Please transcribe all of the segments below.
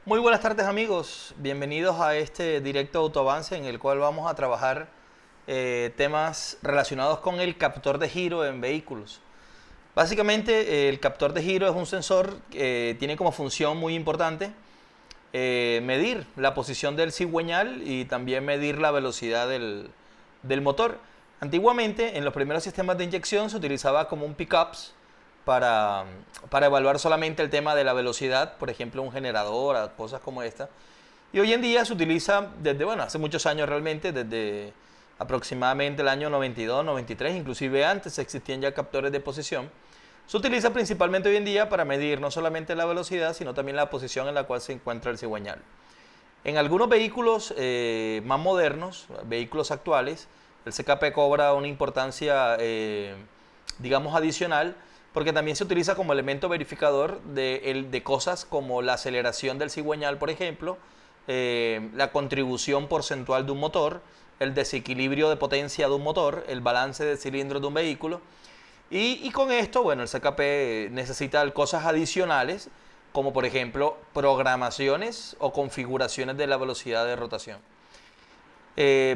Muy buenas tardes amigos, bienvenidos a este directo autoavance en el cual vamos a trabajar temas relacionados con el captor de giro en vehículos. Básicamente el captor de giro es un sensor que tiene como función muy importante medir la posición del cigüeñal y también medir la velocidad del motor. Antiguamente en los primeros sistemas de inyección se utilizaba como un pickups para, para evaluar solamente el tema de la velocidad, por ejemplo un generador, cosas como esta. Y hoy en día se utiliza desde, bueno, hace muchos años realmente, desde aproximadamente el año 92, 93, inclusive antes existían ya captores de posición. Se utiliza principalmente hoy en día para medir no solamente la velocidad, sino también la posición en la cual se encuentra el cigüeñal. En algunos vehículos más modernos, vehículos actuales, el CKP cobra una importancia, digamos, adicional, porque también se utiliza como elemento verificador de cosas como la aceleración del cigüeñal, por ejemplo, la contribución porcentual de un motor, el desequilibrio de potencia de un motor, el balance de cilindros de un vehículo. Y con esto, bueno, el CKP necesita cosas adicionales, como por ejemplo programaciones o configuraciones de la velocidad de rotación.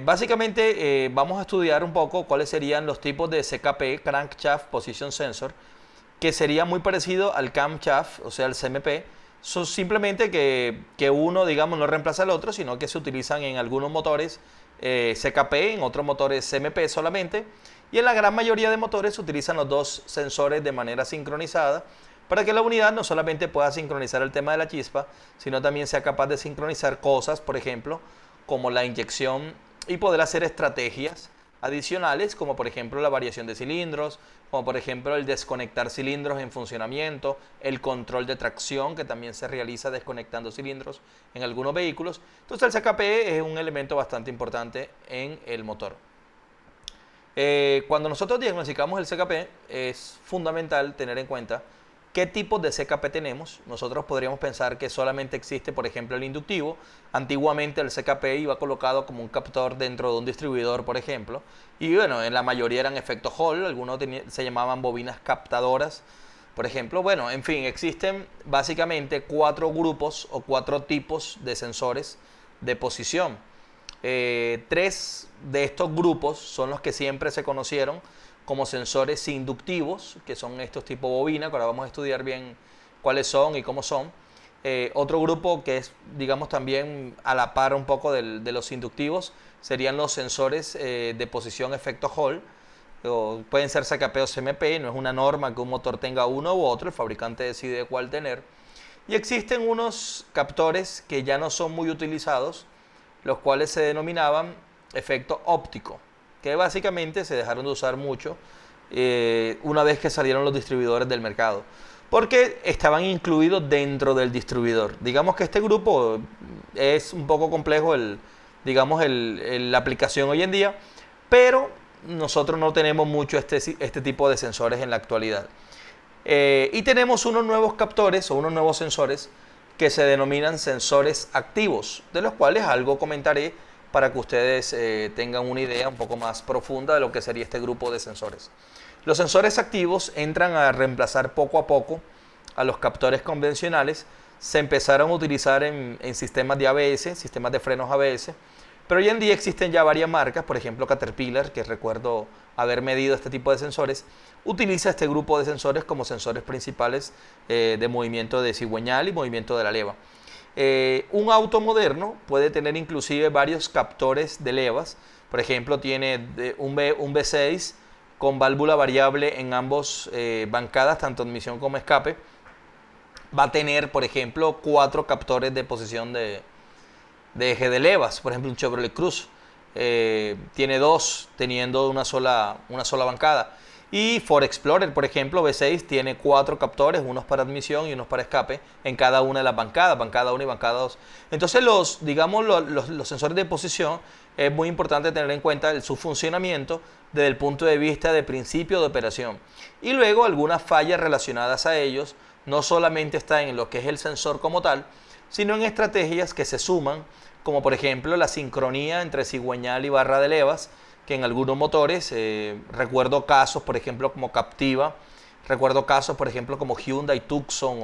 Básicamente vamos a estudiar un poco cuáles serían los tipos de CKP, Crankshaft Position Sensor, que sería muy parecido al camshaft, o sea, el CMP. Son simplemente que uno, digamos, no reemplaza al otro, sino que se utilizan en algunos motores CKP, en otros motores CMP solamente, y en la gran mayoría de motores se utilizan los dos sensores de manera sincronizada para que la unidad no solamente pueda sincronizar el tema de la chispa, sino también sea capaz de sincronizar cosas, por ejemplo, como la inyección y poder hacer estrategias adicionales, como por ejemplo la variación de cilindros, como por ejemplo el desconectar cilindros en funcionamiento, el control de tracción, que también se realiza desconectando cilindros en algunos vehículos. Entonces el CKP es un elemento bastante importante en el motor. Cuando nosotros diagnosticamos el CKP, es fundamental tener en cuenta qué tipos de CKP tenemos. Nosotros podríamos pensar que solamente existe, por ejemplo, el inductivo. Antiguamente el CKP iba colocado como un captor dentro de un distribuidor, por ejemplo. Y bueno, en la mayoría eran efecto Hall, algunos se llamaban bobinas captadoras, por ejemplo. Bueno, en fin, existen básicamente 4 grupos o 4 tipos de sensores de posición. 3 de estos grupos son los que siempre se conocieron como sensores inductivos, que son estos tipo bobina, que ahora vamos a estudiar bien cuáles son y cómo son. Otro grupo que es, digamos, también a la par un poco de los inductivos, serían los sensores de posición efecto Hall. Pueden ser CKP o CMP, no es una norma que un motor tenga uno u otro, el fabricante decide cuál tener. Y existen unos captores que ya no son muy utilizados, los cuales se denominaban efecto óptico, que básicamente se dejaron de usar mucho una vez que salieron los distribuidores del mercado, porque estaban incluidos dentro del distribuidor. Digamos que este grupo es un poco complejo, digamos, la aplicación hoy en día, pero nosotros no tenemos mucho este tipo de sensores en la actualidad. Y tenemos unos nuevos captores o unos nuevos sensores que se denominan sensores activos, de los cuales algo comentaré para que ustedes tengan una idea un poco más profunda de lo que sería este grupo de sensores. Los sensores activos entran a reemplazar poco a poco a los captores convencionales. Se empezaron a utilizar en sistemas de ABS, sistemas de frenos ABS, pero hoy en día existen ya varias marcas, por ejemplo Caterpillar, que recuerdo haber medido este tipo de sensores, utiliza este grupo de sensores como sensores principales de movimiento de cigüeñal y movimiento de la leva. Un auto moderno puede tener inclusive varios captores de levas. Por ejemplo, tiene un V6 con válvula variable en ambos bancadas, tanto admisión como escape. Va a tener, por ejemplo, 4 captores de posición de eje de levas. Por ejemplo, un Chevrolet Cruze tiene 2 teniendo una sola bancada. Y Ford Explorer, por ejemplo, V6 tiene 4 captores, unos para admisión y unos para escape en cada una de las bancadas, bancada 1 y bancada 2. Entonces, los sensores de posición es muy importante tener en cuenta su funcionamiento desde el punto de vista de principio de operación. Y luego algunas fallas relacionadas a ellos, no solamente están en lo que es el sensor como tal, sino en estrategias que se suman, como por ejemplo la sincronía entre cigüeñal y barra de levas, que en algunos motores, recuerdo casos, por ejemplo, como Captiva, recuerdo casos, por ejemplo, como Hyundai Tucson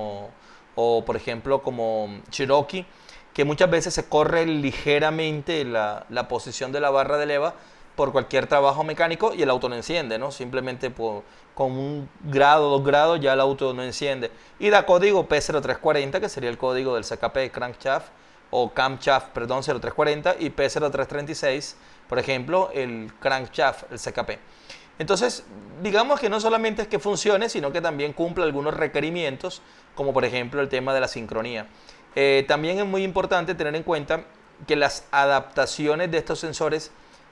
o por ejemplo como Cherokee, que muchas veces se corre ligeramente la posición de la barra de leva por cualquier trabajo mecánico y el auto no enciende, ¿no? Simplemente con 1 grado, 2 grados ya el auto no enciende. Y da código P0340, que sería el código del CKP Crankshaft, o Camshaft, perdón, 0340, y P0336, por ejemplo, el Crankshaft, el CKP. Entonces, digamos que no solamente es que funcione, sino que también cumple algunos requerimientos, como por ejemplo el tema de la sincronía. También es muy importante tener en cuenta que las adaptaciones de estos sensores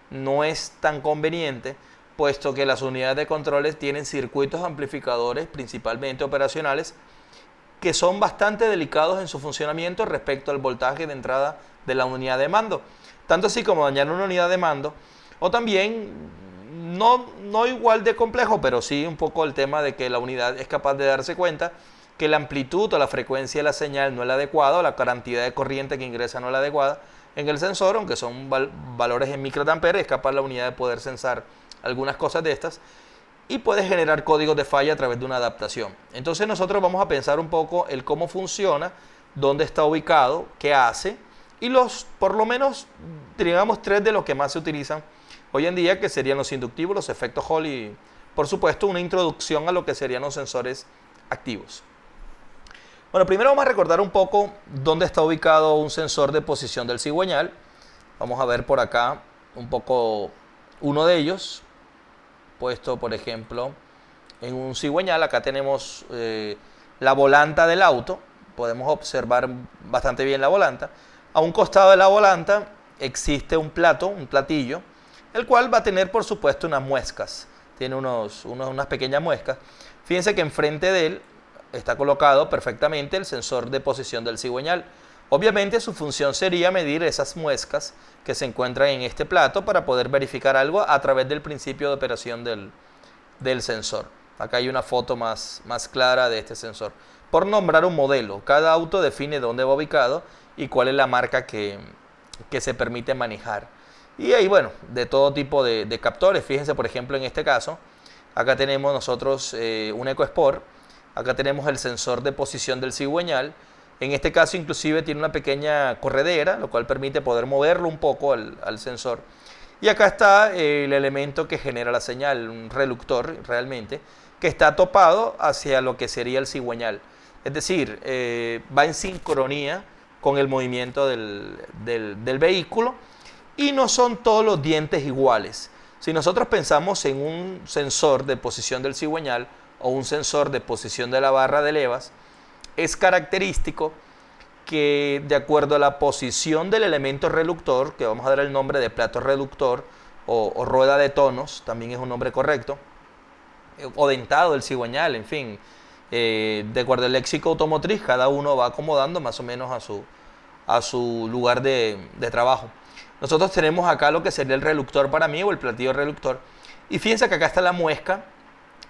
no es tan conveniente, puesto que las unidades de controles tienen circuitos amplificadores, principalmente operacionales, que son bastante delicados en su funcionamiento respecto al voltaje de entrada de la unidad de mando. Tanto así como dañar una unidad de mando, o también, no igual de complejo, pero sí un poco el tema de que la unidad es capaz de darse cuenta que la amplitud o la frecuencia de la señal no es la adecuada, o la cantidad de corriente que ingresa no es la adecuada en el sensor, aunque son valores en microamperes, es capaz la unidad de poder sensar algunas cosas de estas, y puede generar códigos de falla a través de una adaptación. Entonces nosotros vamos a pensar un poco el cómo funciona, dónde está ubicado, qué hace, y por lo menos, digamos, 3 de los que más se utilizan hoy en día, que serían los inductivos, los efectos Hall y, por supuesto, una introducción a lo que serían los sensores activos. Bueno, primero vamos a recordar un poco dónde está ubicado un sensor de posición del cigüeñal. Vamos a ver por acá un poco uno de ellos, puesto por ejemplo en un cigüeñal. Acá tenemos la volanta del auto, podemos observar bastante bien la volanta. A un costado de la volanta existe un platillo, el cual va a tener por supuesto unas muescas, tiene unas pequeñas muescas. Fíjense que enfrente de él está colocado perfectamente el sensor de posición del cigüeñal. Obviamente su función sería medir esas muescas que se encuentran en este plato para poder verificar algo a través del principio de operación del sensor. Acá hay una foto más clara de este sensor. Por nombrar un modelo, cada auto define dónde va ubicado y cuál es la marca que se permite manejar. Y ahí, bueno, de todo tipo de captores. Fíjense, por ejemplo, en este caso, acá tenemos nosotros un EcoSport. Acá tenemos el sensor de posición del cigüeñal. En este caso inclusive tiene una pequeña corredera, lo cual permite poder moverlo un poco al sensor. Y acá está el elemento que genera la señal, un reluctor realmente, que está topado hacia lo que sería el cigüeñal. Es decir, va en sincronía con el movimiento del vehículo, y no son todos los dientes iguales. Si nosotros pensamos en un sensor de posición del cigüeñal, o un sensor de posición de la barra de levas, es característico que de acuerdo a la posición del elemento reluctor, que vamos a dar el nombre de plato reductor o rueda de tonos, también es un nombre correcto, o dentado del cigüeñal, en fin, de acuerdo al léxico automotriz, cada uno va acomodando más o menos a su lugar de trabajo. Nosotros tenemos acá lo que sería el reluctor para mí, o el platillo reluctor, y fíjense que acá está la muesca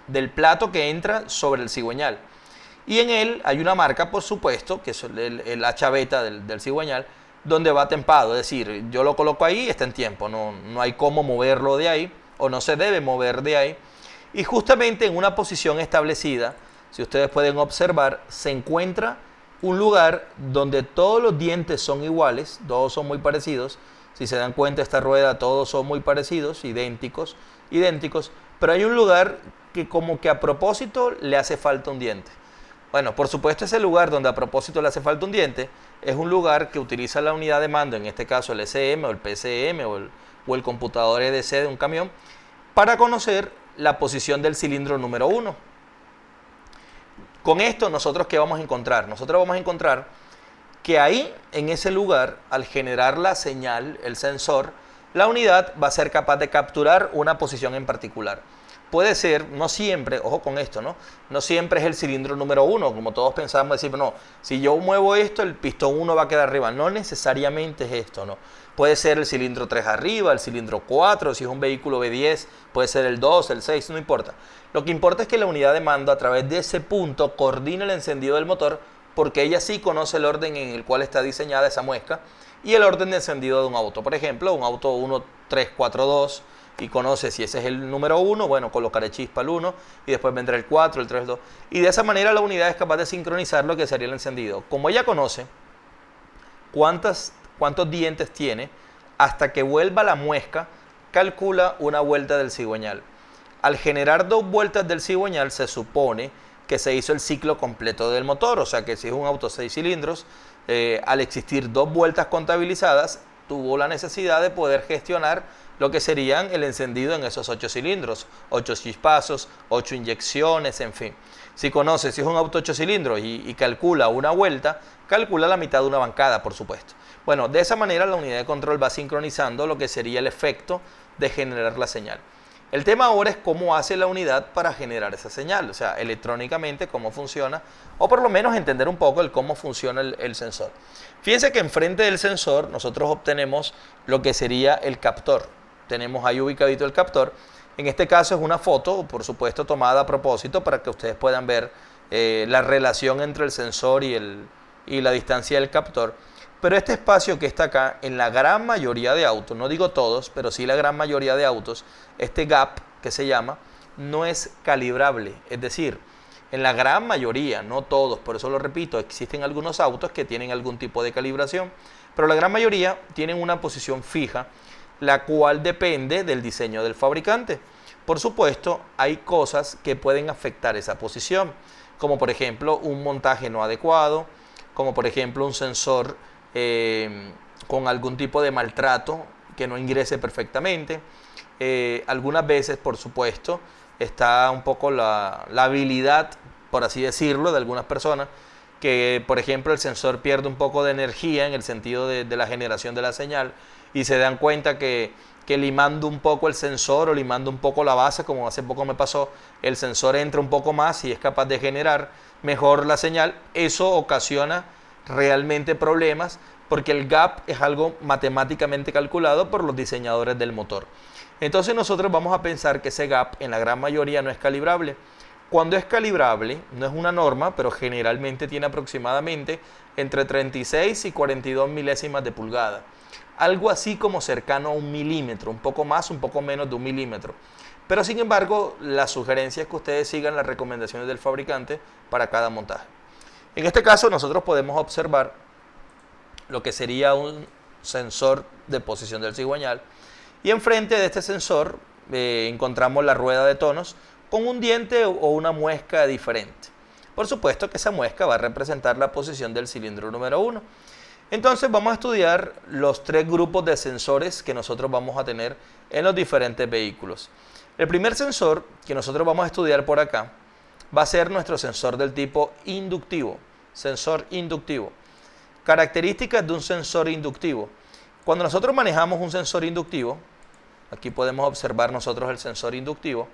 del plato que entra sobre el cigüeñal, y en él hay una marca, por supuesto, que es la chaveta del cigüeñal, donde va tempado, es decir, yo lo coloco ahí y está en tiempo, no hay cómo moverlo de ahí, o no se debe mover de ahí, y justamente en una posición establecida, si ustedes pueden observar, se encuentra un lugar donde todos los dientes son iguales, todos son muy parecidos. Si se dan cuenta, esta rueda todos son muy parecidos, idénticos, pero hay un lugar que como que a propósito le hace falta un diente. Bueno, por supuesto, ese lugar donde a propósito le hace falta un diente es un lugar que utiliza la unidad de mando, en este caso el SM o el PCM o el computador EDC de un camión, para conocer la posición del cilindro número 1. Con esto, ¿nosotros qué vamos a encontrar? Nosotros vamos a encontrar que ahí, en ese lugar, al generar la señal, el sensor, la unidad va a ser capaz de capturar una posición en particular. Puede ser, no siempre, ojo con esto, no siempre es el cilindro número 1, como todos pensamos, decir, no, si yo muevo esto, el pistón 1 va a quedar arriba. No necesariamente es esto, no. Puede ser el cilindro 3 arriba, el cilindro 4, si es un vehículo B10, puede ser el 2, el 6, no importa. Lo que importa es que la unidad de mando, a través de ese punto, coordine el encendido del motor, porque ella sí conoce el orden en el cual está diseñada esa muesca y el orden de encendido de un auto. Por ejemplo, un auto 1342, y conoce si ese es el número 1, bueno, colocaré chispa al 1 y después vendrá el 4, el 3, el 2. Y de esa manera la unidad es capaz de sincronizar lo que sería el encendido. Como ella conoce cuántos dientes tiene, hasta que vuelva la muesca, calcula una vuelta del cigüeñal. Al generar 2 vueltas del cigüeñal se supone que se hizo el ciclo completo del motor, o sea que si es un auto 6 cilindros, al existir 2 vueltas contabilizadas, tuvo la necesidad de poder gestionar lo que serían el encendido en esos 8 cilindros, 8 chispazos, 8 inyecciones, en fin. Si conoce si es un auto 8 cilindros y calcula una vuelta, calcula la mitad de una bancada, por supuesto. Bueno, de esa manera la unidad de control va sincronizando lo que sería el efecto de generar la señal. El tema ahora es cómo hace la unidad para generar esa señal, o sea, electrónicamente cómo funciona, o por lo menos entender un poco el cómo funciona el sensor. Fíjense que enfrente del sensor nosotros obtenemos lo que sería el captor. Tenemos ahí ubicadito el captor. En este caso es una foto, por supuesto, tomada a propósito para que ustedes puedan ver la relación entre el sensor y la distancia del captor. Pero este espacio que está acá, en la gran mayoría de autos, no digo todos, pero sí la gran mayoría de autos, este gap que se llama, no es calibrable. Es decir, en la gran mayoría, no todos, por eso lo repito, existen algunos autos que tienen algún tipo de calibración, pero la gran mayoría tienen una posición fija, la cual depende del diseño del fabricante. Por supuesto, hay cosas que pueden afectar esa posición, como por ejemplo un montaje no adecuado, como por ejemplo un sensor con algún tipo de maltrato que no ingrese perfectamente. Algunas veces, por supuesto, está un poco la habilidad, por así decirlo, de algunas personas, que por ejemplo el sensor pierde un poco de energía en el sentido de la generación de la señal y se dan cuenta que limando un poco el sensor o limando un poco la base, como hace poco me pasó, el sensor entra un poco más y es capaz de generar mejor la señal. Eso ocasiona realmente problemas porque el gap es algo matemáticamente calculado por los diseñadores del motor. Entonces nosotros vamos a pensar que ese gap en la gran mayoría no es calibrable. Cuando es calibrable, no es una norma, pero generalmente tiene aproximadamente entre 36 y 42 milésimas de pulgada. Algo así como cercano a 1 milímetro, un poco más, un poco menos de 1 milímetro. Pero sin embargo, la sugerencia es que ustedes sigan las recomendaciones del fabricante para cada montaje. En este caso nosotros podemos observar lo que sería un sensor de posición del cigüeñal y enfrente de este sensor encontramos la rueda de tonos con un diente o una muesca diferente. Por supuesto que esa muesca va a representar la posición del cilindro número 1. Entonces vamos a estudiar los 3 grupos de sensores que nosotros vamos a tener en los diferentes vehículos. El primer sensor que nosotros vamos a estudiar por acá va a ser nuestro sensor del tipo inductivo, sensor inductivo. Características de un sensor inductivo. Cuando nosotros manejamos un sensor inductivo, aquí podemos observar nosotros el sensor inductivo,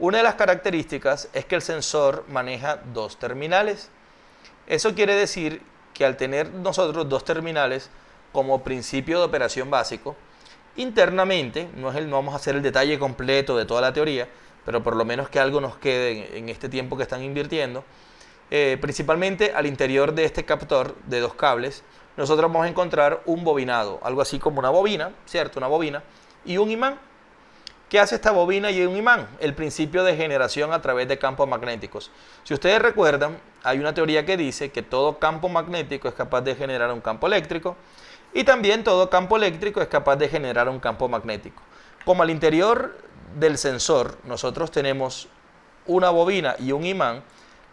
una de las características es que el sensor maneja 2 terminales. Eso quiere decir que al tener nosotros 2 terminales como principio de operación básico, internamente, no vamos a hacer el detalle completo de toda la teoría, pero por lo menos que algo nos quede en este tiempo que están invirtiendo, principalmente al interior de este captor de 2 cables, nosotros vamos a encontrar un bobinado, algo así como una bobina, ¿cierto? Una bobina y un imán. ¿Qué hace esta bobina y un imán? El principio de generación a través de campos magnéticos. Si ustedes recuerdan, hay una teoría que dice que todo campo magnético es capaz de generar un campo eléctrico y también todo campo eléctrico es capaz de generar un campo magnético. Como al interior del sensor nosotros tenemos una bobina y un imán,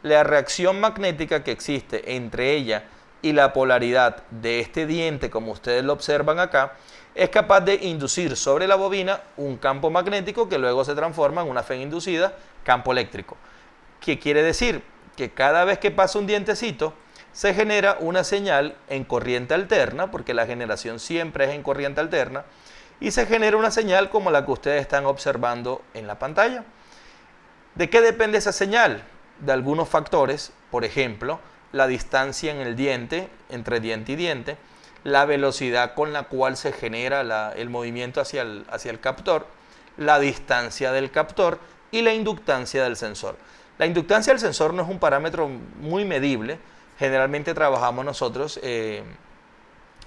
la reacción magnética que existe entre ella y la polaridad de este diente, como ustedes lo observan acá, es capaz de inducir sobre la bobina un campo magnético que luego se transforma en una fe inducida, campo eléctrico. ¿Qué quiere decir? Que cada vez que pasa un dientecito, se genera una señal en corriente alterna, porque la generación siempre es en corriente alterna, y se genera una señal como la que ustedes están observando en la pantalla. ¿De qué depende esa señal? De algunos factores, por ejemplo, la distancia en el diente, entre diente y diente, la velocidad con la cual se genera el movimiento hacia el captor, la distancia del captor y la inductancia del sensor. La inductancia del sensor no es un parámetro muy medible, generalmente trabajamos nosotros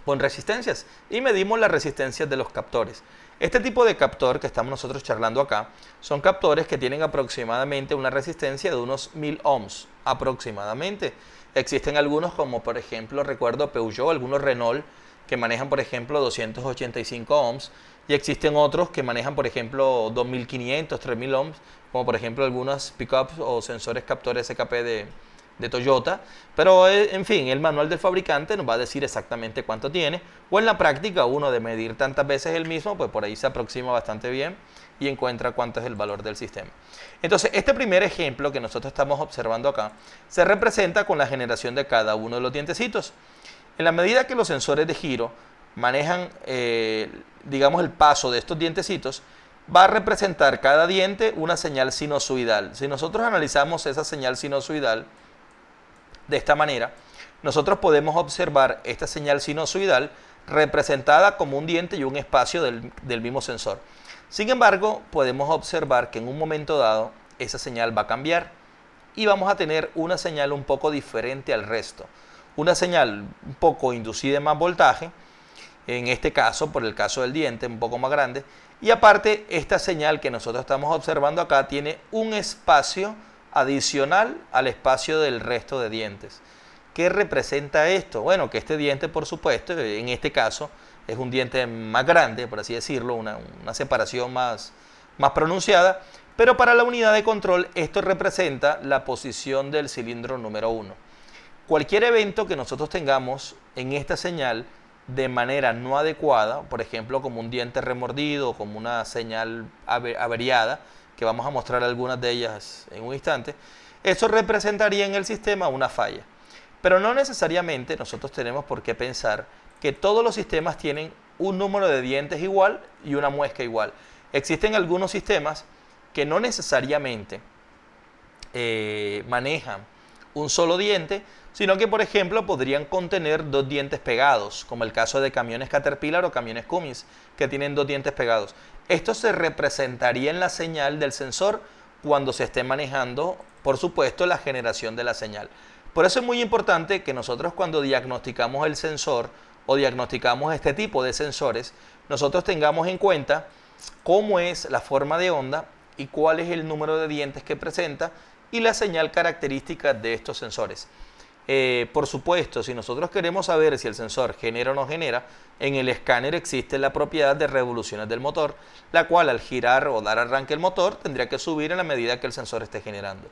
con resistencias y medimos las resistencias de los captores. Este tipo de captor que estamos nosotros charlando acá son captores que tienen aproximadamente una resistencia de unos 1000 ohms aproximadamente. Existen algunos como por ejemplo, recuerdo Peugeot, algunos Renault que manejan por ejemplo 285 ohms y existen otros que manejan por ejemplo 2500, 3000 ohms, como por ejemplo algunas pickups o sensores captores SKP de Toyota, pero en fin, el manual del fabricante nos va a decir exactamente cuánto tiene, o en la práctica uno de medir tantas veces el mismo, pues por ahí se aproxima bastante bien y encuentra cuánto es el valor del sistema. Entonces, este primer ejemplo que nosotros estamos observando acá, se representa con la generación de cada uno de los dientecitos. En la medida que los sensores de giro manejan, digamos, el paso de estos dientecitos, va a representar cada diente una señal sinusoidal. Si nosotros analizamos esa señal sinusoidal, de esta manera, nosotros podemos observar esta señal sinusoidal representada como un diente y un espacio del mismo sensor. Sin embargo, podemos observar que en un momento dado esa señal va a cambiar y vamos a tener una señal un poco diferente al resto. Una señal un poco inducida en más voltaje, en este caso, por el caso del diente, un poco más grande. Y aparte, esta señal que nosotros estamos observando acá tiene un espacio adicional al espacio del resto de dientes. ¿Qué representa esto? Bueno, que este diente, por supuesto, en este caso, es un diente más grande, por así decirlo, una separación más pronunciada, pero para la unidad de control esto representa la posición del cilindro número 1. Cualquier evento que nosotros tengamos en esta señal de manera no adecuada, por ejemplo, como un diente remordido, como una señal averiada, que vamos a mostrar algunas de ellas en un instante, eso representaría en el sistema una falla. Pero no necesariamente nosotros tenemos por qué pensar que todos los sistemas tienen un número de dientes igual y una muesca igual. Existen algunos sistemas que no necesariamente manejan un solo diente, sino que por ejemplo podrían contener dos dientes pegados, como el caso de camiones Caterpillar o camiones Cummins, que tienen dos dientes pegados. Esto se representaría en la señal del sensor cuando se esté manejando, por supuesto, la generación de la señal. Por eso es muy importante que nosotros cuando diagnosticamos el sensor o diagnosticamos este tipo de sensores, nosotros tengamos en cuenta cómo es la forma de onda y cuál es el número de dientes que presenta y la señal característica de estos sensores. Por supuesto, si nosotros queremos saber si el sensor genera o no genera, en el escáner existe la propiedad de revoluciones del motor, la cual al girar o dar arranque el motor tendría que subir en la medida que el sensor esté generando.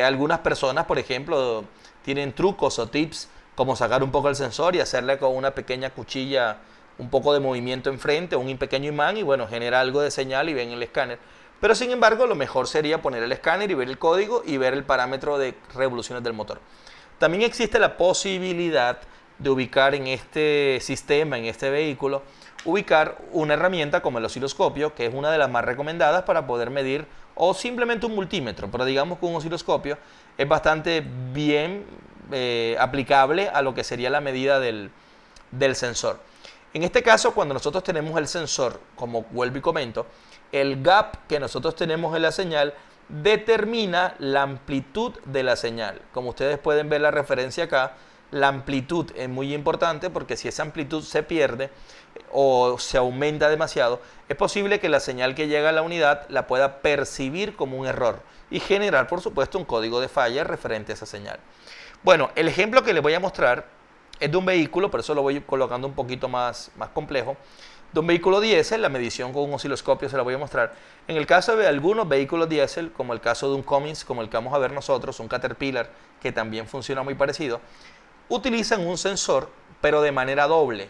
Algunas personas, por ejemplo, tienen trucos o tips como sacar un poco el sensor y hacerle con una pequeña cuchilla un poco de movimiento enfrente, un pequeño imán y bueno, genera algo de señal y ven el escáner. Pero sin embargo, lo mejor sería poner el escáner y ver el código y ver el parámetro de revoluciones del motor. También existe la posibilidad de ubicar en este sistema, en este vehículo, ubicar una herramienta como el osciloscopio, que es una de las más recomendadas para poder medir, o simplemente un multímetro, pero digamos que un osciloscopio es bastante bien aplicable a lo que sería la medida del sensor. En este caso, cuando nosotros tenemos el sensor, como vuelvo y comento, el gap que nosotros tenemos en la señal determina la amplitud de la señal. Como ustedes pueden ver la referencia acá, la amplitud es muy importante porque si esa amplitud se pierde o se aumenta demasiado, es posible que la señal que llega a la unidad la pueda percibir como un error y generar, por supuesto, un código de falla referente a esa señal. Bueno, el ejemplo que les voy a mostrar es de un vehículo, por eso lo voy colocando un poquito más complejo, de un vehículo diésel. La medición con un osciloscopio se la voy a mostrar. En el caso de algunos vehículos diésel, como el caso de un Cummins, como el que vamos a ver nosotros, un Caterpillar, que también funciona muy parecido, utilizan un sensor, pero de manera doble.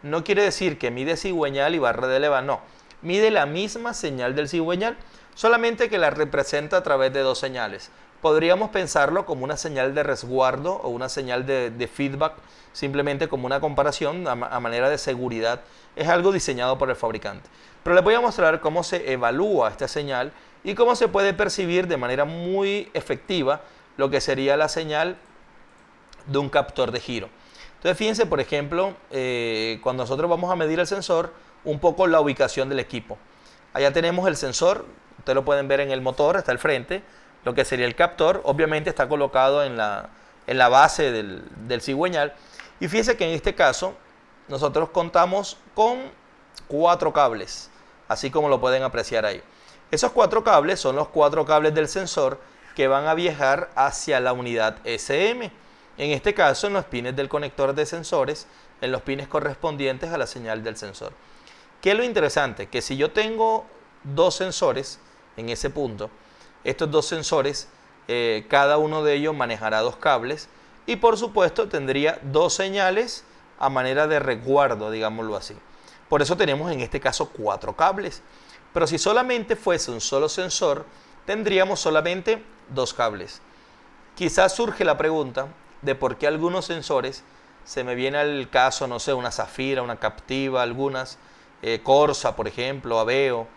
No quiere decir que mide cigüeñal y barra de leva, no. Mide la misma señal del cigüeñal, solamente que la representa a través de dos señales. Podríamos pensarlo como una señal de resguardo o una señal de feedback, simplemente como una comparación a manera de seguridad. Es algo diseñado por el fabricante. Pero les voy a mostrar cómo se evalúa esta señal y cómo se puede percibir de manera muy efectiva lo que sería la señal de un captor de giro. Entonces fíjense, por ejemplo, cuando nosotros vamos a medir el sensor, un poco la ubicación del equipo. Allá tenemos el sensor, ustedes lo pueden ver en el motor, está al frente. Lo que sería el captor, obviamente está colocado en la base del cigüeñal. Y fíjense que en este caso nosotros contamos con 4 cables. así como lo pueden apreciar ahí. Esos 4 cables son los 4 cables del sensor que van a viajar hacia la unidad SM. En este caso, en los pines del conector de sensores, en los pines correspondientes a la señal del sensor. ¿Qué es lo interesante? Que si yo tengo 2 sensores en ese punto, estos 2 sensores, cada uno de ellos manejará 2 cables y por supuesto tendría 2 señales a manera de resguardo, digámoslo así. Por eso tenemos en este caso 4 cables. Pero si solamente fuese un solo sensor, tendríamos solamente 2 cables. Quizás surge la pregunta de por qué algunos sensores, se me viene al caso, no sé, una Zafira, una Captiva, algunas, Corsa, por ejemplo, Aveo,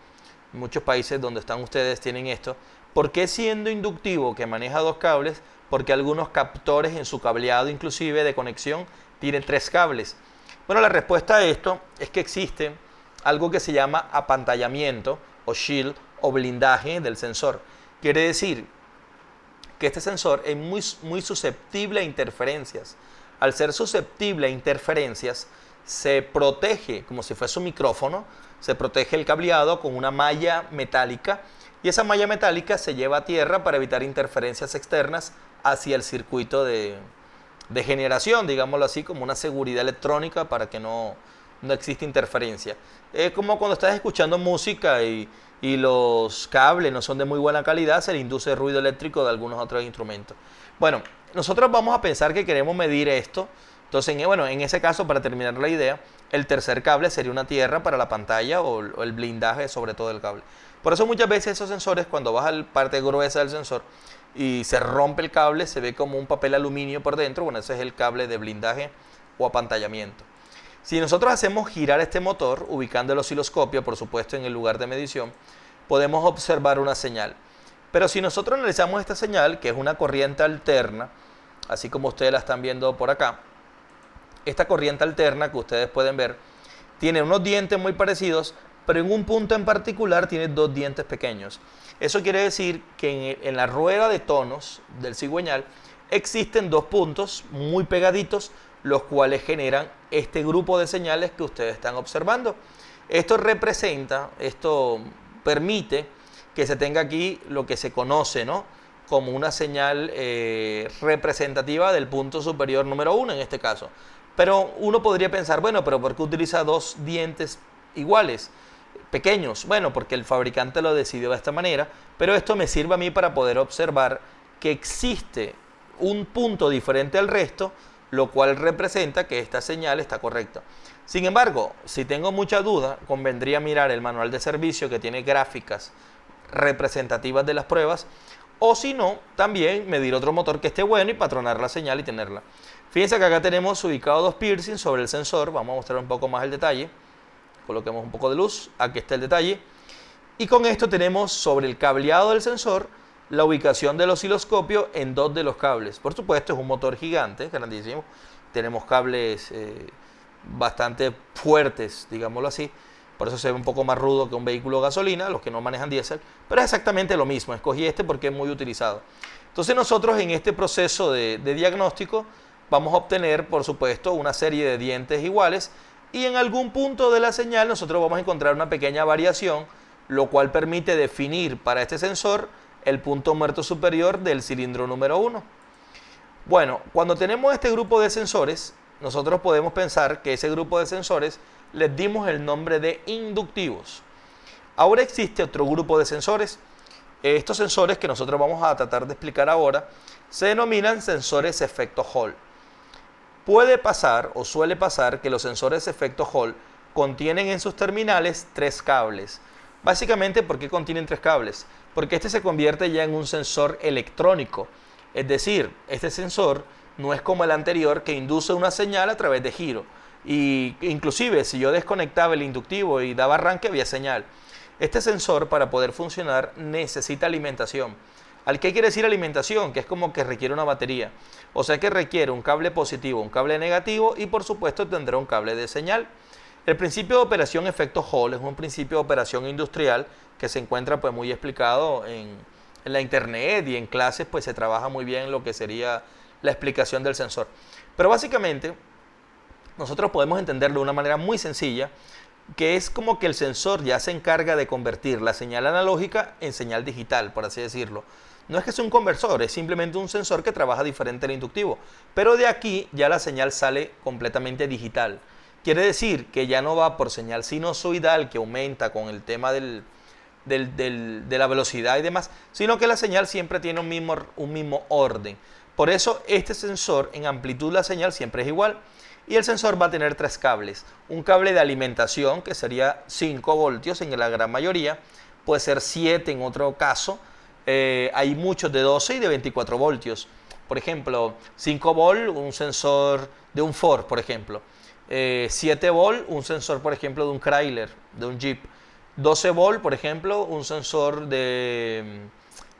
muchos países donde están ustedes tienen esto. ¿Por qué siendo inductivo que maneja 2 cables? Porque algunos captores en su cableado inclusive de conexión tienen 3 cables. Bueno, la respuesta a esto es que existe algo que se llama apantallamiento o shield o blindaje del sensor. Quiere decir que este sensor es muy susceptible a interferencias. Al ser susceptible a interferencias, se protege, como si fuese un micrófono, se protege el cableado con una malla metálica y esa malla metálica se lleva a tierra para evitar interferencias externas hacia el circuito de generación, digámoslo así, como una seguridad electrónica para que no exista interferencia. Es como cuando estás escuchando música y los cables no son de muy buena calidad, se le induce ruido eléctrico de algunos otros instrumentos. Bueno, nosotros vamos a pensar que queremos medir esto. Entonces, bueno, en ese caso, para terminar la idea, el tercer cable sería una tierra para la pantalla o el blindaje sobre todo el cable. Por eso muchas veces esos sensores, cuando vas a la parte gruesa del sensor y se rompe el cable, se ve como un papel aluminio por dentro. Bueno, ese es el cable de blindaje o apantallamiento. Si nosotros hacemos girar este motor, ubicando el osciloscopio, por supuesto, en el lugar de medición, podemos observar una señal. Pero si nosotros analizamos esta señal, que es una corriente alterna, así como ustedes la están viendo por acá, esta corriente alterna que ustedes pueden ver, tiene unos dientes muy parecidos, pero en un punto en particular tiene 2 dientes pequeños. Eso quiere decir que en la rueda de tonos del cigüeñal existen 2 puntos muy pegaditos, los cuales generan este grupo de señales que ustedes están observando. Esto permite que se tenga aquí lo que se conoce, ¿no?, como una señal representativa del punto superior número 1 en este caso. Pero uno podría pensar, bueno, pero ¿por qué utiliza 2 dientes iguales, pequeños? Bueno, porque el fabricante lo decidió de esta manera, pero esto me sirve a mí para poder observar que existe un punto diferente al resto, lo cual representa que esta señal está correcta. Sin embargo, si tengo mucha duda, convendría mirar el manual de servicio que tiene gráficas representativas de las pruebas, o si no, también medir otro motor que esté bueno y patronar la señal y tenerla. Fíjense que acá tenemos ubicados 2 piercings sobre el sensor. Vamos a mostrar un poco más el detalle. Coloquemos un poco de luz. Aquí está el detalle. Y con esto tenemos sobre el cableado del sensor la ubicación del osciloscopio en 2 de los cables. Por supuesto, es un motor gigante, grandísimo. Tenemos cables bastante fuertes, digámoslo así. Por eso se ve un poco más rudo que un vehículo gasolina, los que no manejan diésel. Pero es exactamente lo mismo. Escogí este porque es muy utilizado. Entonces nosotros en este proceso de diagnóstico vamos a obtener, por supuesto, una serie de dientes iguales. Y en algún punto de la señal nosotros vamos a encontrar una pequeña variación, lo cual permite definir para este sensor el punto muerto superior del cilindro número 1. Bueno, cuando tenemos este grupo de sensores, nosotros podemos pensar que ese grupo de sensores les dimos el nombre de inductivos. Ahora existe otro grupo de sensores. Estos sensores que nosotros vamos a tratar de explicar ahora se denominan sensores efecto Hall. Puede pasar o suele pasar que los sensores efecto Hall contienen en sus terminales 3 cables. Básicamente, ¿por qué contienen 3 cables? Porque este se convierte ya en un sensor electrónico. Es decir, este sensor no es como el anterior que induce una señal a través de giro. Y inclusive si yo desconectaba el inductivo y daba arranque había señal. Este sensor, para poder funcionar, necesita alimentación. ¿Al qué quiere decir alimentación? Que es como que requiere una batería. O sea que requiere un cable positivo, un cable negativo y por supuesto tendrá un cable de señal. El principio de operación efecto Hall es un principio de operación industrial que se encuentra pues muy explicado en la internet y en clases pues se trabaja muy bien lo que sería la explicación del sensor. Pero básicamente nosotros podemos entenderlo de una manera muy sencilla que es como que el sensor ya se encarga de convertir la señal analógica en señal digital, por así decirlo. No es que sea un conversor, es simplemente un sensor que trabaja diferente al inductivo. Pero de aquí ya la señal sale completamente digital. Quiere decir que ya no va por señal sinusoidal que aumenta con el tema de la velocidad y demás, sino que la señal siempre tiene un mismo orden. Por eso este sensor en amplitud la señal siempre es igual. Y el sensor va a tener tres cables. Un cable de alimentación que sería 5 voltios en la gran mayoría, puede ser 7 en otro caso. Hay muchos de 12 y de 24 voltios. Por ejemplo, 5 volt, un sensor de un Ford, por ejemplo. 7 volt, un sensor, por ejemplo, de un Chrysler, de un Jeep. 12 volt, por ejemplo, un sensor de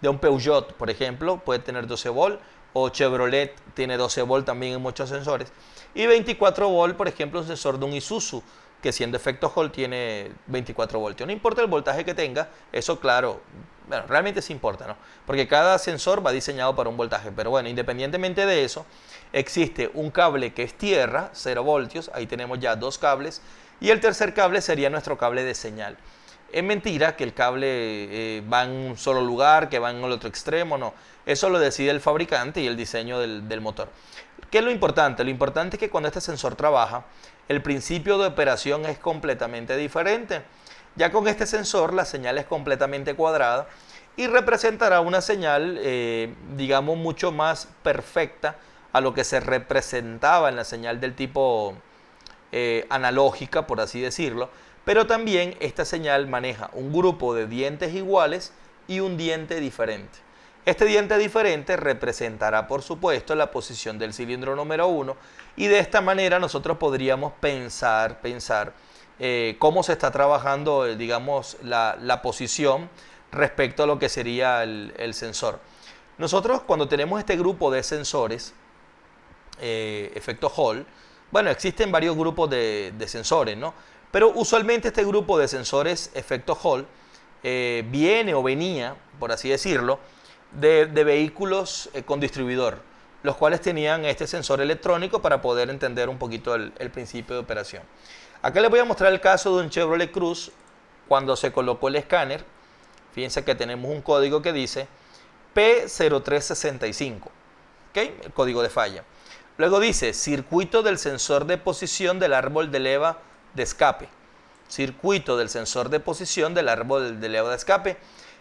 un Peugeot, por ejemplo, puede tener 12 volt. O Chevrolet tiene 12 volt también en muchos sensores. Y 24 volt, por ejemplo, un sensor de un Isuzu, que siendo efecto Hall tiene 24 voltios. No importa el voltaje que tenga, eso claro, bueno, realmente sí importa, ¿no? Porque cada sensor va diseñado para un voltaje. Pero bueno, independientemente de eso, existe un cable que es tierra, 0 voltios, ahí tenemos ya 2 cables, y el tercer cable sería nuestro cable de señal. Es mentira que el cable va en un solo lugar, que va en el otro extremo, no. Eso lo decide el fabricante y el diseño del motor. ¿Qué es lo importante? Lo importante es que cuando este sensor trabaja, el principio de operación es completamente diferente. Ya con este sensor la señal es completamente cuadrada y representará una señal, digamos, mucho más perfecta a lo que se representaba en la señal del tipo analógica, por así decirlo. Pero también esta señal maneja un grupo de dientes iguales y un diente diferente. Este diente diferente representará, por supuesto, la posición del cilindro número 1 y de esta manera nosotros podríamos pensar cómo se está trabajando, digamos, la posición respecto a lo que sería el sensor. Nosotros cuando tenemos este grupo de sensores, efecto Hall, bueno, existen varios grupos de sensores, ¿no? Pero usualmente este grupo de sensores efecto Hall viene o venía, por así decirlo, de vehículos con distribuidor, los cuales tenían este sensor electrónico para poder entender un poquito el principio de operación. Acá les voy a mostrar el caso de un Chevrolet Cruze cuando se colocó el escáner. Fíjense que tenemos un código que dice P0365, ¿okay? El código de falla. Luego dice circuito del sensor de posición del árbol de leva de escape. Circuito del sensor de posición del árbol de leva de escape.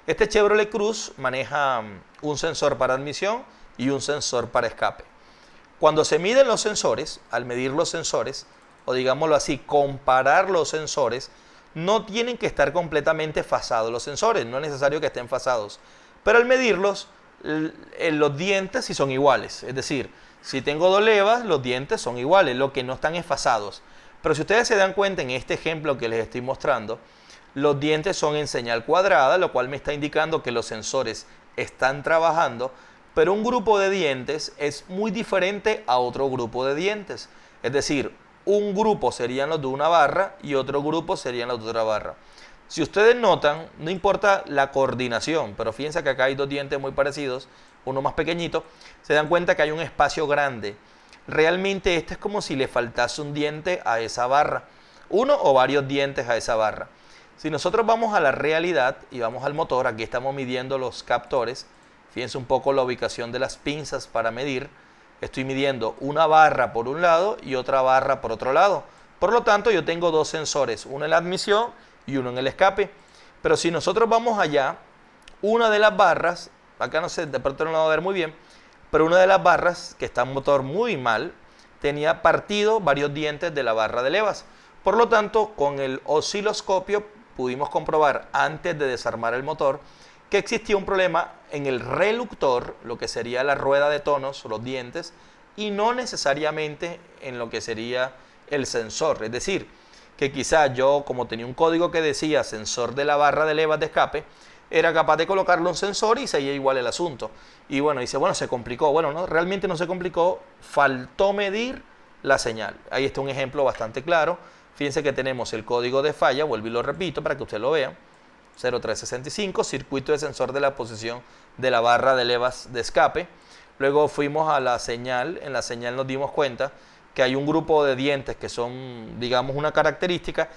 Este Chevrolet Cruze maneja un sensor para admisión y un sensor para escape. Cuando se miden los sensores, al medir los sensores, o digámoslo así, comparar los sensores, no tienen que estar completamente fasados los sensores, no es necesario que estén fasados. Pero al medirlos, los dientes sí son iguales, es decir, si tengo 2 levas, los dientes son iguales, lo que no están es fasados. Pero si ustedes se dan cuenta en este ejemplo que les estoy mostrando, los dientes son en señal cuadrada, lo cual me está indicando que los sensores están trabajando, pero un grupo de dientes es muy diferente a otro grupo de dientes. Es decir, un grupo serían los de una barra y otro grupo serían los de otra barra. Si ustedes notan, no importa la coordinación, pero fíjense que acá hay 2 dientes muy parecidos, uno más pequeñito, se dan cuenta que hay un espacio grande. Realmente este es como si le faltase un diente a esa barra, uno o varios dientes a esa barra. Si nosotros vamos a la realidad y vamos al motor, aquí estamos midiendo los captores, fíjense un poco la ubicación de las pinzas para medir. Estoy midiendo una barra por un lado y otra barra por otro lado. Por lo tanto, yo tengo 2 sensores, uno en la admisión y uno en el escape. Pero si nosotros vamos allá, una de las barras, acá no sé, de pronto no lo va a ver muy bien, pero una de las barras, que está en motor muy mal, tenía partido varios dientes de la barra de levas. Por lo tanto, con el osciloscopio pudimos comprobar antes de desarmar el motor que existía un problema en el reluctor, lo que sería la rueda de tonos, los dientes, y no necesariamente en lo que sería el sensor. Es decir, que quizá yo, como tenía un código que decía sensor de la barra de levas de escape, era capaz de colocarle un sensor y seguía igual el asunto. Y bueno, dice, bueno, se complicó. Bueno, no, realmente no se complicó, faltó medir la señal. Ahí está un ejemplo bastante claro. Fíjense que tenemos el código de falla, vuelvo y lo repito para que usted lo vea. 0365, circuito de sensor de la posición de la barra de levas de escape. Luego fuimos a la señal, en la señal nos dimos cuenta que hay un grupo de dientes que son, digamos, una característica,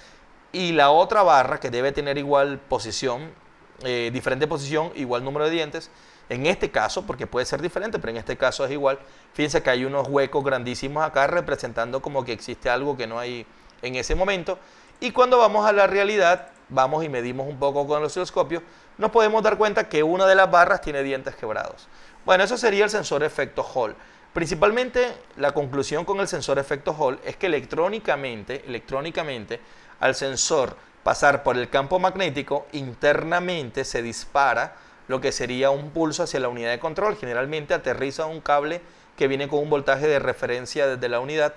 y la otra barra que debe tener igual posición, diferente posición, igual número de dientes. En este caso, porque puede ser diferente, pero en este caso es igual. Fíjense que hay unos huecos grandísimos acá representando como que existe algo que no hay en ese momento. Y cuando vamos a la realidad, vamos y medimos un poco con el osciloscopio, nos podemos dar cuenta que una de las barras tiene dientes quebrados. Bueno, eso sería el sensor efecto Hall. Principalmente la conclusión con el sensor efecto Hall es que electrónicamente, al sensor pasar por el campo magnético, internamente se dispara lo que sería un pulso hacia la unidad de control. Generalmente aterriza un cable que viene con un voltaje de referencia desde la unidad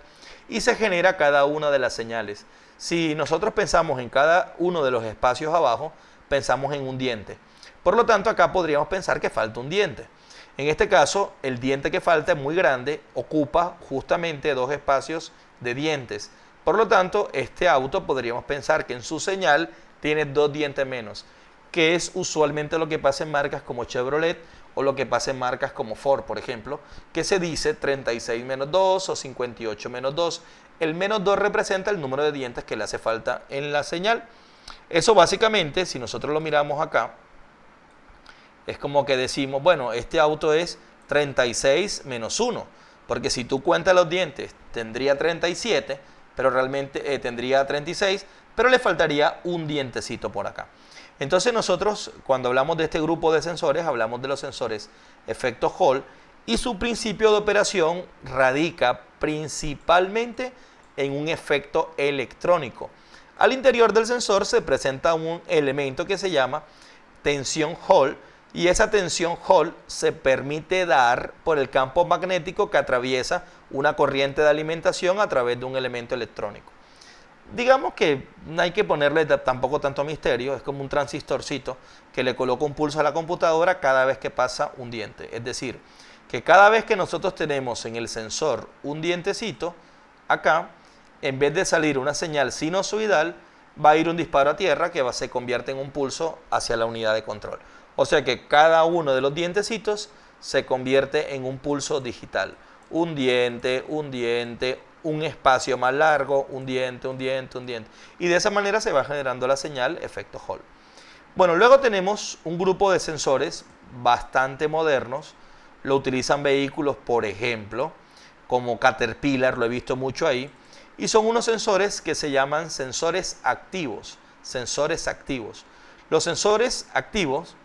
y se genera cada una de las señales. Si nosotros pensamos en cada uno de los espacios abajo, pensamos en un diente. Por lo tanto, acá podríamos pensar que falta un diente. En este caso, el diente que falta es muy grande, ocupa justamente dos espacios de dientes. Por lo tanto, este auto podríamos pensar que en su señal tiene dos dientes menos, que es usualmente lo que pasa en marcas como Chevrolet o lo que pasa en marcas como Ford, por ejemplo, que se dice 36 menos 2 o 58 menos 2. El menos 2 representa el número de dientes que le hace falta en la señal. Eso básicamente, si nosotros lo miramos acá, es como que decimos, bueno, este auto es 36 menos 1, porque si tú cuentas los dientes tendría 37, pero realmente tendría 36, pero le faltaría un dientecito por acá. Entonces nosotros cuando hablamos de este grupo de sensores, hablamos de los sensores efecto Hall y su principio de operación radica principalmente en un efecto electrónico. Al interior del sensor se presenta un elemento que se llama tensión Hall y esa tensión Hall se permite dar por el campo magnético que atraviesa una corriente de alimentación a través de un elemento electrónico. Digamos que no hay que ponerle tampoco tanto misterio, es como un transistorcito que le coloca un pulso a la computadora cada vez que pasa un diente. Es decir, que cada vez que nosotros tenemos en el sensor un dientecito, acá, en vez de salir una señal sinusoidal, va a ir un disparo a tierra que se convierte en un pulso hacia la unidad de control. O sea que cada uno de los dientecitos se convierte en un pulso digital. Un diente, un espacio más largo, un diente. Y de esa manera se va generando la señal efecto Hall. Bueno, luego tenemos un grupo de sensores bastante modernos. Lo utilizan vehículos, por ejemplo, como Caterpillar, lo he visto mucho ahí. Y son unos sensores que se llaman sensores activos. Los sensores activos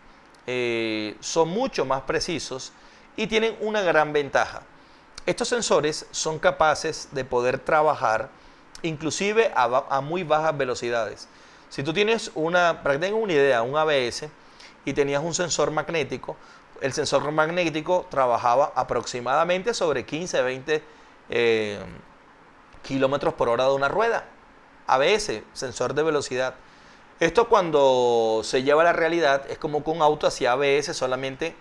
son mucho más precisos y tienen una gran ventaja. Estos sensores son capaces de poder trabajar inclusive a muy bajas velocidades. Si tú tienes para que tengan una idea, un ABS y tenías un sensor magnético, el sensor magnético trabajaba aproximadamente sobre 15-20 kilómetros por hora de una rueda. ABS, sensor de velocidad. Esto cuando se lleva a la realidad es como que un auto hacía ABS solamente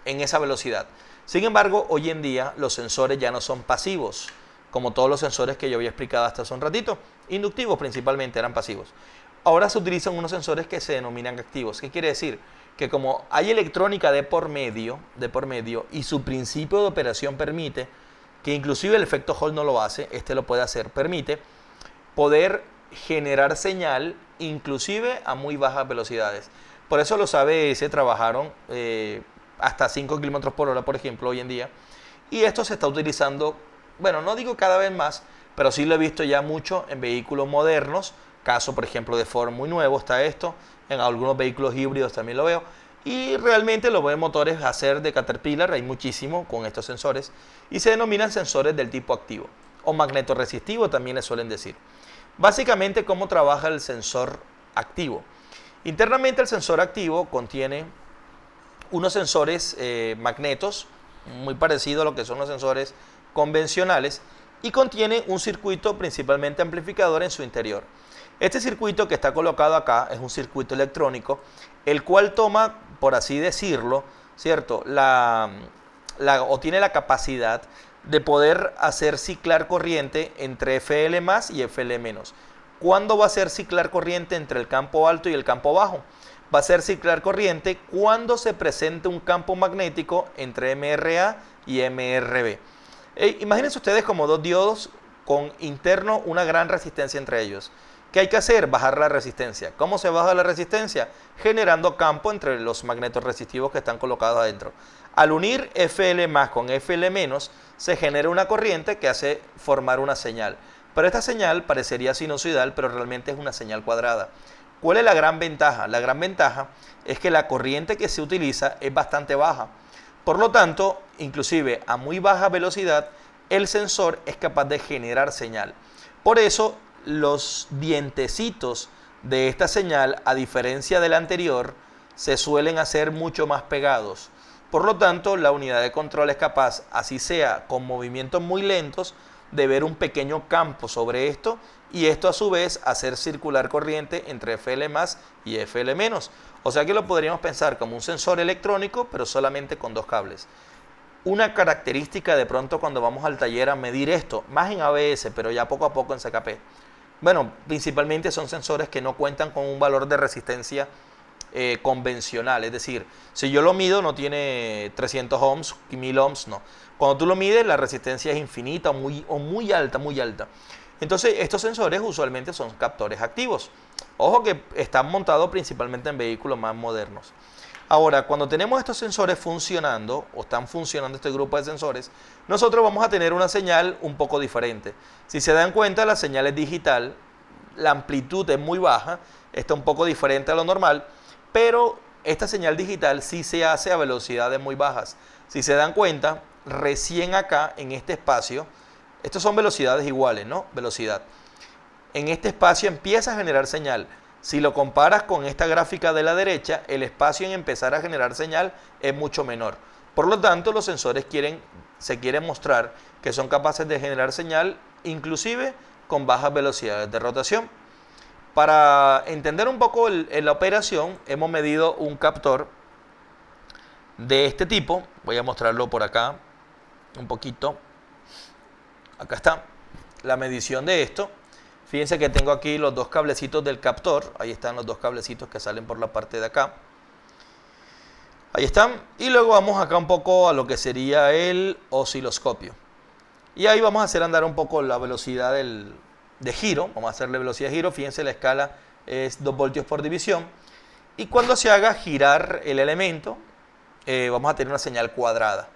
en esa velocidad. Sin embargo, hoy en día los sensores ya no son pasivos, como todos los sensores que yo había explicado hasta hace un ratito. Inductivos principalmente eran pasivos. Ahora se utilizan unos sensores que se denominan activos. ¿Qué quiere decir? Que como hay electrónica de por medio y su principio de operación permite, que inclusive el efecto Hall no lo hace, este lo puede hacer, permite poder generar señal inclusive a muy bajas velocidades. Por eso los ABS trabajaron hasta 5 km por hora, por ejemplo, hoy en día. Y esto se está utilizando, bueno, no digo cada vez más, pero sí lo he visto ya mucho en vehículos modernos. Caso, por ejemplo, de Ford muy nuevo está esto. En algunos vehículos híbridos también lo veo. Y realmente lo ven motores hacer de Caterpillar, hay muchísimo con estos sensores. Y se denominan sensores del tipo activo. O magnetoresistivo también le suelen decir. Básicamente, ¿cómo trabaja el sensor activo? Internamente el sensor activo contiene unos sensores magnetos, muy parecido a lo que son los sensores convencionales, y contiene un circuito principalmente amplificador en su interior. Este circuito que está colocado acá es un circuito electrónico, el cual toma, por así decirlo, ¿cierto? O tiene la capacidad de poder hacer ciclar corriente entre FL más y FL menos. ¿Cuándo va a ser ciclar corriente entre el campo alto y el campo bajo? Va a ser ciclar corriente cuando se presente un campo magnético entre MRA y MRB. Imagínense ustedes como dos diodos con interno una gran resistencia entre ellos. ¿Qué hay que hacer? Bajar la resistencia. ¿Cómo se baja la resistencia? Generando campo entre los magnetos resistivos que están colocados adentro. Al unir Fl más con Fl menos, se genera una corriente que hace formar una señal. Pero esta señal parecería sinusoidal, pero realmente es una señal cuadrada. ¿Cuál es la gran ventaja? La gran ventaja es que la corriente que se utiliza es bastante baja. Por lo tanto, inclusive a muy baja velocidad, el sensor es capaz de generar señal. Por eso, los dientecitos de esta señal, a diferencia del anterior, se suelen hacer mucho más pegados. Por lo tanto, la unidad de control es capaz, así sea con movimientos muy lentos, de ver un pequeño campo sobre esto y esto a su vez hacer circular corriente entre Fl más y Fl menos. O sea que lo podríamos pensar como un sensor electrónico, pero solamente con dos cables. Una característica de pronto cuando vamos al taller a medir esto, más en ABS, pero ya poco a poco en CKP. Bueno, principalmente son sensores que no cuentan con un valor de resistencia convencional, es decir, si yo lo mido no tiene 300 ohms, 1000 ohms, no. Cuando tú lo mides la resistencia es infinita o muy alta, muy alta. Entonces estos sensores usualmente son captores activos. Ojo que están montados principalmente en vehículos más modernos. Ahora, cuando tenemos estos sensores funcionando, o están funcionando este grupo de sensores, nosotros vamos a tener una señal un poco diferente. Si se dan cuenta, la señal es digital, la amplitud es muy baja, está un poco diferente a lo normal, pero esta señal digital sí se hace a velocidades muy bajas. Si se dan cuenta, recién acá, en este espacio, estas son velocidades iguales, ¿no? Velocidad. En este espacio empieza a generar señal. Si lo comparas con esta gráfica de la derecha, el espacio en empezar a generar señal es mucho menor. Por lo tanto, los sensores se quieren mostrar que son capaces de generar señal, inclusive con bajas velocidades de rotación. Para entender un poco la operación, hemos medido un captor de este tipo. Voy a mostrarlo por acá un poquito. Acá está la medición de esto. Fíjense que tengo aquí los dos cablecitos del captor. Ahí están los dos cablecitos que salen por la parte de acá. Ahí están. Y luego vamos acá un poco a lo que sería el osciloscopio. Y ahí vamos a hacer andar un poco la velocidad de giro. Vamos a hacerle velocidad de giro. Fíjense, la escala es 2 voltios por división. Y cuando se haga girar el elemento, vamos a tener una señal cuadrada.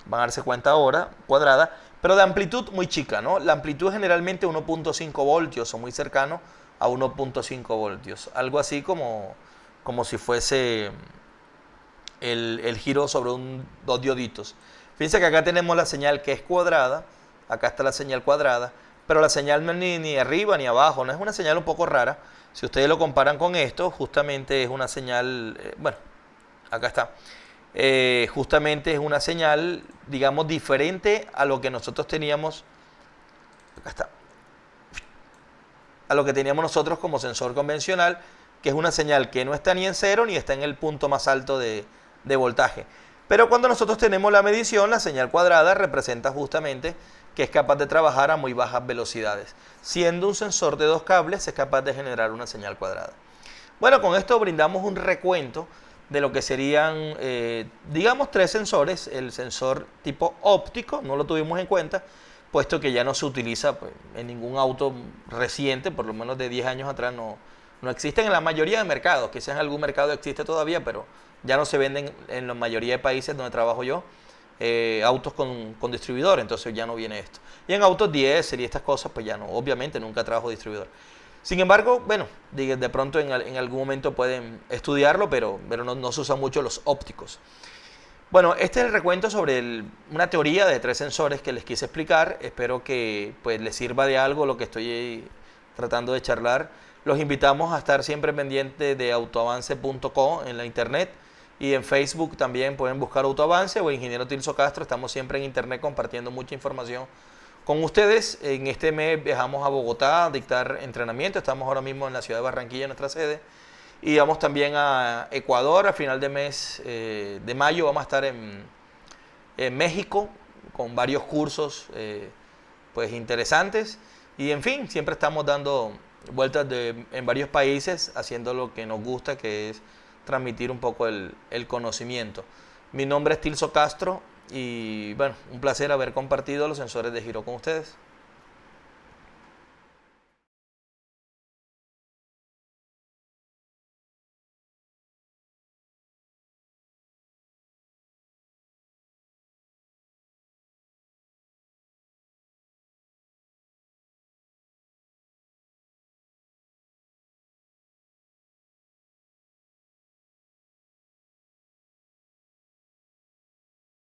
Van a darse cuenta ahora, cuadrada, pero de amplitud muy chica, ¿no? La amplitud es generalmente 1.5 voltios o muy cercano a 1.5 voltios. Algo así como si fuese el giro sobre dos dioditos. Fíjense que acá tenemos la señal que es cuadrada, acá está la señal cuadrada, pero la señal no es ni arriba ni abajo, no es una señal un poco rara. Si ustedes lo comparan con esto, justamente es una señal, bueno, acá está. Justamente es una señal, digamos, diferente a lo que nosotros teníamos, acá está, a lo que teníamos nosotros como sensor convencional, que es una señal que no está ni en cero ni está en el punto más alto de voltaje. Pero cuando nosotros tenemos la medición, la señal cuadrada representa justamente que es capaz de trabajar a muy bajas velocidades. Siendo un sensor de dos cables, es capaz de generar una señal cuadrada. Bueno, con esto brindamos un recuento de lo que serían, digamos, tres sensores. El sensor tipo óptico, no lo tuvimos en cuenta, puesto que ya no se utiliza pues, en ningún auto reciente, por lo menos de 10 años atrás no existen en la mayoría de mercados. Quizás en algún mercado existe todavía, pero ya no se venden en la mayoría de países donde trabajo yo autos con distribuidor, entonces ya no viene esto. Y en autos diésel y estas cosas, pues ya no, obviamente nunca trabajo distribuidor. Sin embargo, bueno, de pronto en algún momento pueden estudiarlo, pero no se usan mucho los ópticos. Bueno, este es el recuento sobre una teoría de tres sensores que les quise explicar. Espero que pues, les sirva de algo lo que estoy tratando de charlar. Los invitamos a estar siempre pendientes de autoavance.co en la internet y en Facebook también pueden buscar Autoavance o Ingeniero Tilso Castro. Estamos siempre en internet compartiendo mucha información con ustedes. En este mes viajamos a Bogotá a dictar entrenamiento. Estamos ahora mismo en la ciudad de Barranquilla, nuestra sede. Y vamos también a Ecuador a final de mes de mayo. Vamos a estar en México con varios cursos pues interesantes. Y en fin, siempre estamos dando vueltas en varios países haciendo lo que nos gusta, que es transmitir un poco el conocimiento. Mi nombre es Tilso Castro y bueno, un placer haber compartido los sensores de giro con ustedes.